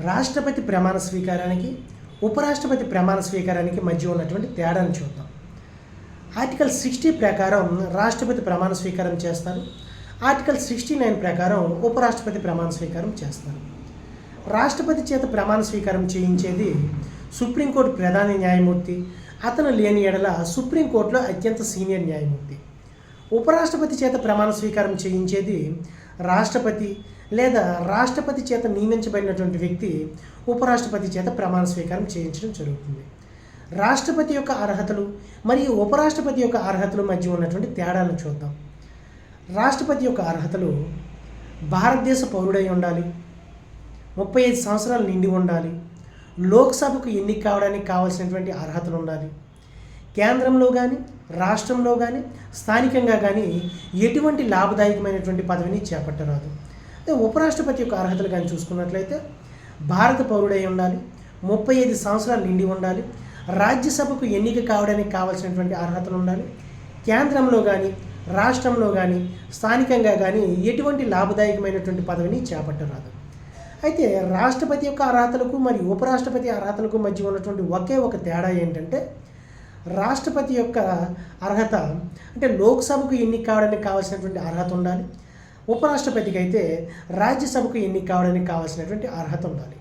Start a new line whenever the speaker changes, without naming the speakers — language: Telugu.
రాష్ట్రపతి ప్రమాణ స్వీకారానికి ఉపరాష్ట్రపతి ప్రమాణ స్వీకారానికి మధ్య ఉన్నటువంటి తేడాను చూద్దాం. ఆర్టికల్ 60 ప్రకారం రాష్ట్రపతి ప్రమాణ స్వీకారం చేస్తారు. ఆర్టికల్ 69 ప్రకారం ఉపరాష్ట్రపతి ప్రమాణ స్వీకారం చేస్తారు. రాష్ట్రపతి చేత ప్రమాణ స్వీకారం చేయించేది సుప్రీంకోర్టు ప్రధాన న్యాయమూర్తి, అతను లేని ఎడల సుప్రీంకోర్టులో అత్యంత సీనియర్ న్యాయమూర్తి. ఉపరాష్ట్రపతి చేత ప్రమాణ స్వీకారం చేయించేది రాష్ట్రపతి లేదా రాష్ట్రపతి చేత నియమించబడినటువంటి వ్యక్తి ఉపరాష్ట్రపతి చేత ప్రమాణ స్వీకారం చేయించడం జరుగుతుంది. రాష్ట్రపతి యొక్క అర్హతలు మరియు ఉపరాష్ట్రపతి యొక్క అర్హతల మధ్య ఉన్నటువంటి తేడాలను చూద్దాం. రాష్ట్రపతి యొక్క అర్హతలు: భారతదేశ పౌరుడై ఉండాలి, 35 సంవత్సరాలు నిండి ఉండాలి, లోక్సభకు ఎన్నిక కావడానికి కావాల్సినటువంటి అర్హతలు ఉండాలి, కేంద్రంలో కానీ రాష్ట్రంలో కానీ స్థానికంగా కానీ ఎటువంటి లాభదాయకమైనటువంటి పదవిని చేపట్టరాదు. అదే ఉపరాష్ట్రపతి యొక్క అర్హతలు కానీ చూసుకున్నట్లయితే భారత పౌరుడై ఉండాలి, 35 సంవత్సరాలు నిండి ఉండాలి, రాజ్యసభకు ఎన్నిక కావడానికి కావాల్సినటువంటి అర్హతలు ఉండాలి, కేంద్రంలో కానీ రాష్ట్రంలో కానీ స్థానికంగా కానీ ఎటువంటి లాభదాయకమైనటువంటి పదవిని చేపట్టరాదు. అయితే రాష్ట్రపతి యొక్క అర్హతలకు మరియు ఉపరాష్ట్రపతి అర్హతలకు మధ్య ఉన్నటువంటి ఒకే ఒక తేడా ఏంటంటే, రాష్ట్రపతి యొక్క అర్హత అంటే లోక్సభకు ఎన్నిక కావడానికి కావాల్సినటువంటి అర్హత ఉండాలి, ఉపరాష్ట్రపతికి అయితే రాజ్యసభకు ఎన్నిక కావడానికి కావాల్సినటువంటి అర్హత ఉండాలి.